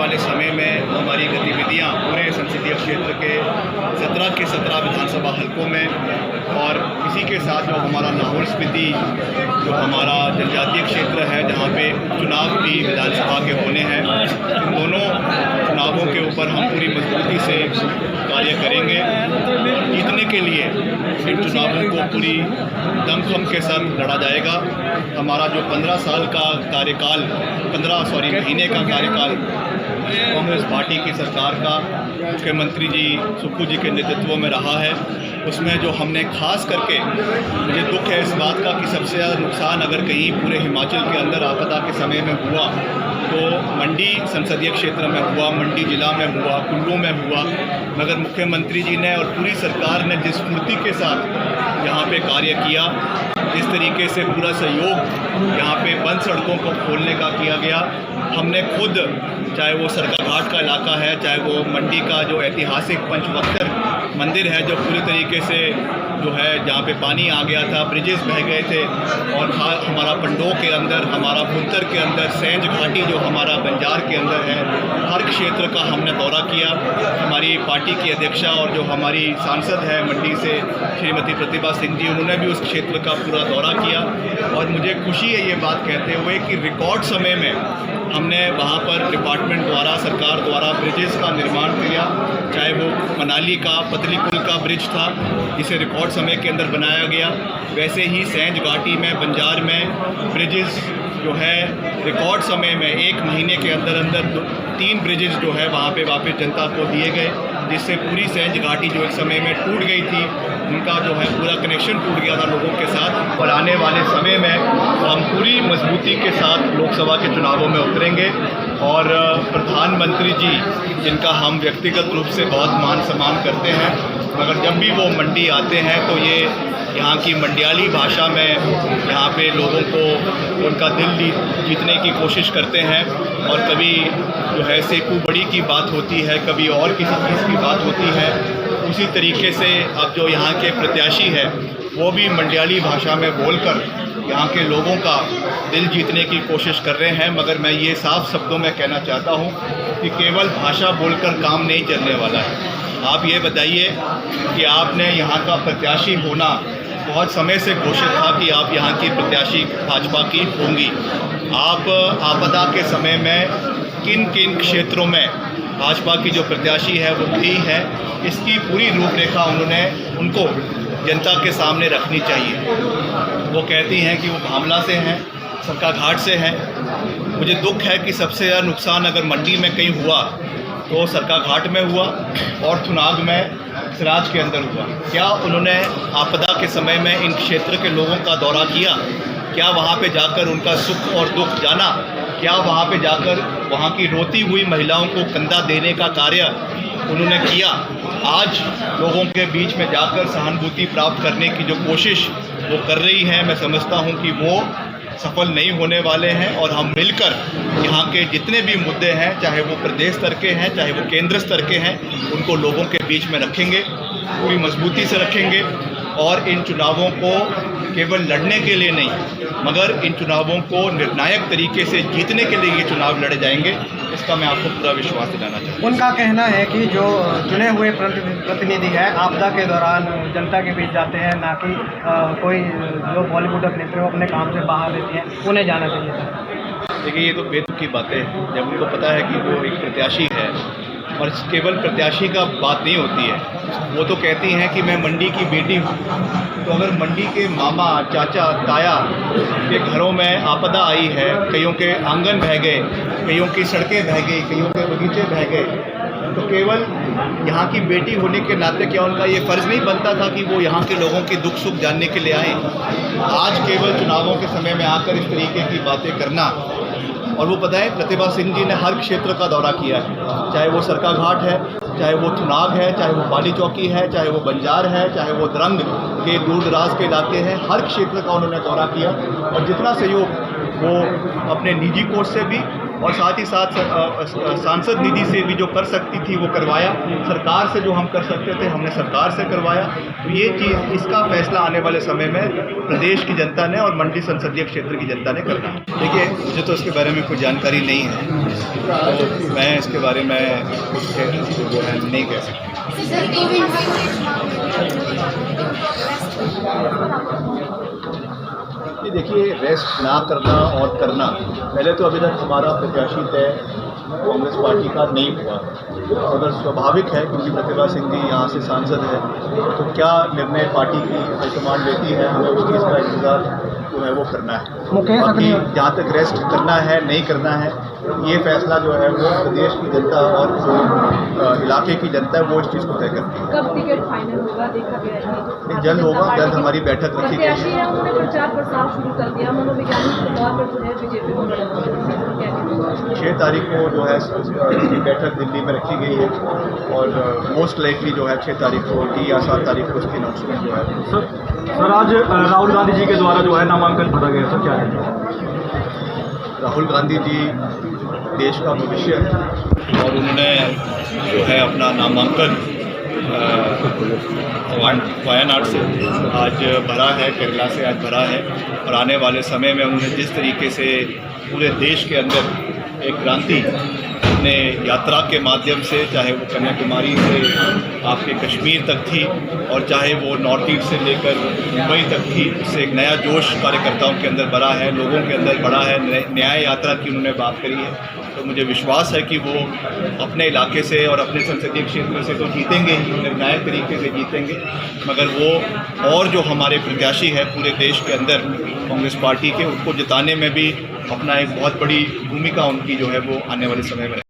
वाले समय में हमारी गतिविधियां पूरे संसदीय क्षेत्र के 17 के 17 विधानसभा हलकों में और इसी के साथ जो हमारा लाहौल स्पीति जो हमारा जनजातीय क्षेत्र है जहां पे चुनाव भी विधानसभा के होने हैं, इन दोनों चुनावों के ऊपर हम पूरी मजबूती से कार्य करेंगे। जीतने के लिए इन चुनावों को पूरी दमखम के साथ लड़ा जाएगा। हमारा जो 15 साल का कार्यकाल 15 महीने का कार्यकाल कांग्रेस पार्टी की सरकार का मुख्यमंत्री जी सुक्खू जी के नेतृत्व में रहा है, उसमें जो हमने खास करके, मुझे दुख है इस बात का कि सबसे ज़्यादा नुकसान अगर कहीं पूरे हिमाचल के अंदर आपदा के समय में हुआ तो मंडी संसदीय क्षेत्र में हुआ, मंडी जिला में हुआ, कुल्लू में हुआ। मगर मुख्यमंत्री जी ने और पूरी सरकार ने जिस फुर्ती के साथ यहाँ पे कार्य किया, जिस तरीके से पूरा सहयोग यहाँ पे बंद सड़कों को खोलने का किया गया, हमने खुद, चाहे वो सरकाघाट का इलाका है, चाहे वो मंडी का जो ऐतिहासिक पंचवक्तर मंदिर है जो पूरी तरीके से जो है जहाँ पे पानी आ गया था, ब्रिजेस बह गए थे, और हमारा पंडोह के अंदर, हमारा भुंतर के अंदर, सैंज घाटी जो हमारा बंजार के अंदर है, हर क्षेत्र का हमने दौरा किया। हमारी पार्टी की अध्यक्षा और जो हमारी सांसद है मंडी से श्रीमती प्रतिभा सिंह जी, उन्होंने भी उस क्षेत्र का पूरा दौरा किया। और मुझे खुशी है ये बात कहते हुए कि रिकॉर्ड समय में हमने वहाँ पर डिपार्टमेंट द्वारा, सरकार द्वारा ब्रिजेस का निर्माण किया, चाहे वो मनाली का पतली पुल का ब्रिज था जिसे रिकॉर्ड समय के अंदर बनाया गया, वैसे ही सैंज घाटी में, बंजार में ब्रिजेस जो है रिकॉर्ड समय में 1 महीने के अंदर अंदर 3 ब्रिजेस जो है वहाँ पे वापस जनता को दिए गए, जिससे पूरी सैंज घाटी जो एक समय में टूट गई थी, उनका जो है पूरा कनेक्शन टूट गया था लोगों के साथ। और आने वाले समय में हम पूरी मजबूती के साथ लोकसभा के चुनावों में उतरेंगे और प्रधानमंत्री जी, जिनका हम व्यक्तिगत रूप से बहुत मान सम्मान करते हैं, मगर जब भी वो मंडी आते हैं तो ये यहाँ की मंडियाली भाषा में यहाँ पे लोगों को उनका दिल जीतने की कोशिश करते हैं। और कभी जो है सेकू बड़ी की बात होती है, कभी और किसी चीज़ की बात होती है। उसी तरीके से अब जो यहाँ के प्रत्याशी है वो भी मंडियाली भाषा में बोलकर यहाँ के लोगों का दिल जीतने की कोशिश कर रहे हैं। मगर मैं ये साफ शब्दों में कहना चाहता हूँ कि केवल भाषा बोलकर काम नहीं चलने वाला है। आप ये बताइए कि आपने यहाँ का प्रत्याशी होना बहुत समय से घोषित था कि आप यहाँ की प्रत्याशी भाजपा की होंगी। आप आपदा के समय में किन किन क्षेत्रों में भाजपा की जो प्रत्याशी है वो भी है, इसकी पूरी रूपरेखा उनको जनता के सामने रखनी चाहिए। वो कहती हैं कि वो भामला से हैं, सरकाघाट से हैं। मुझे दुख है कि सबसे ज़्यादा नुकसान अगर मंडी में कहीं हुआ तो सरकाघाट में हुआ और थुनाग में सिराज के अंदर हुआ। क्या उन्होंने आपदा के समय में इन क्षेत्र के लोगों का दौरा किया? क्या वहाँ पे जाकर उनका सुख और दुख जाना? क्या वहाँ पे जाकर वहाँ की रोती हुई महिलाओं को कंधा देने का कार्य उन्होंने किया? आज लोगों के बीच में जाकर सहानुभूति प्राप्त करने की जो कोशिश वो कर रही हैं, मैं समझता हूँ कि वो सफल नहीं होने वाले हैं। और हम मिलकर यहाँ के जितने भी मुद्दे हैं, चाहे वो प्रदेश स्तर के हैं, चाहे वो केंद्र स्तर के हैं, उनको लोगों के बीच में रखेंगे, पूरी मजबूती से रखेंगे। और इन चुनावों को केवल लड़ने के लिए नहीं, मगर इन चुनावों को निर्णायक तरीके से जीतने के लिए ये चुनाव लड़े जाएंगे, इसका मैं आपको पूरा विश्वास दिलाना चाहता हूँ। उनका कहना है कि जो चुने हुए प्रतिनिधि है आपदा के दौरान जनता के बीच जाते हैं, ना कि कोई जो बॉलीवुड अभिनेत्री वो अपने काम से बाहर रहती हैं, उन्हें जाना चाहिए था। देखिए, ये तो बेतुकी की बातें हैं। जब उनको पता है कि वो एक प्रत्याशी है, और केवल प्रत्याशी का बात नहीं होती है, वो तो कहती हैं कि मैं मंडी की बेटी हूँ। तो अगर मंडी के मामा, चाचा, ताया के घरों में आपदा आई है, कईयों के आंगन बह गए, कईयों की सड़कें बह गई, कईयों के बगीचे बह गए, तो केवल यहाँ की बेटी होने के नाते क्या उनका ये फ़र्ज़ नहीं बनता था कि वो यहाँ के लोगों की दुख सुख जानने के लिए आए? आज केवल चुनावों के समय में आकर इस तरीके की बातें करना। और वो पता है, प्रतिभा सिंह जी ने हर क्षेत्र का दौरा किया है, चाहे वो सरकाघाट है, चाहे वो थुनाग है, चाहे वो बाली चौकी है, चाहे वो बंजार है, चाहे वो द्रंग के दूर दराज के इलाके हैं, हर क्षेत्र का उन्होंने दौरा किया। और जितना सहयोग वो अपने निजी कोष से भी और साथ ही साथ सांसद निधि से भी जो कर सकती थी वो करवाया, सरकार से जो हम कर सकते थे हमने सरकार से करवाया। तो ये चीज़, इसका फैसला आने वाले समय में प्रदेश की जनता ने और मंडी संसदीय क्षेत्र की जनता ने करना है। देखिए, मुझे तो इसके बारे में कोई जानकारी नहीं है, तो मैं इसके बारे में कुछ जो है नहीं कह सकता। ये देखिए, रेस्ट ना करना और करना, पहले तो अभी तक हमारा प्रत्याशी तय कांग्रेस पार्टी का नहीं हुआ। अगर स्वाभाविक है, क्योंकि प्रतिभा सिंह जी यहाँ से सांसद है, तो क्या निर्णय पार्टी की हाईकमान लेती है, हमें उस चीज़ का इंतज़ार जो है वो करना है। बाकी जहाँ तक रेस्ट करना है नहीं करना है, ये फैसला जो है वो प्रदेश की जनता और जो इलाके की जनता है वो इस चीज़ को तय करती है। कब टिकट फाइनल होगा देखा गया है? जल्द होगा, जल्द हमारी बैठक रखी गई है। उन्होंने प्रचार प्रसार शुरू कर दिया, मनोवैज्ञानिक के तौर पर जो है बीजेपी को 6 तारीख को जो है इसकी बैठक दिल्ली में रखी गई है और मोस्ट लाइकली जो है 6 तारीख को होगी या 7 तारीख को उसकी अनाउंसमेंट जो है। सर आज राहुल गांधी जी के द्वारा जो है नामांकन भरा गया, सर क्या है? राहुल गांधी जी देश का भविष्य है और उन्होंने जो है अपना नामांकन वायनाड से आज भरा है, केरला से आज भरा है। और आने वाले समय में उन्होंने जिस तरीके से पूरे देश के अंदर एक क्रांति अपने यात्रा के माध्यम से, चाहे वो कन्याकुमारी से आपके कश्मीर तक थी और चाहे वो नॉर्थ ईस्ट से लेकर मुंबई तक थी, उससे एक नया जोश कार्यकर्ताओं के अंदर बढ़ा है, लोगों के अंदर बढ़ा है। न्याय यात्रा की उन्होंने बात करी है, तो मुझे विश्वास है कि वो अपने इलाके से और अपने संसदीय क्षेत्र से तो जीतेंगे ही, निर्णायक तरीके से जीतेंगे, मगर वो और जो हमारे प्रत्याशी है पूरे देश के अंदर कांग्रेस पार्टी के, उनको जिताने में भी अपना एक बहुत बड़ी भूमिका उनकी जो है वो आने वाले समय में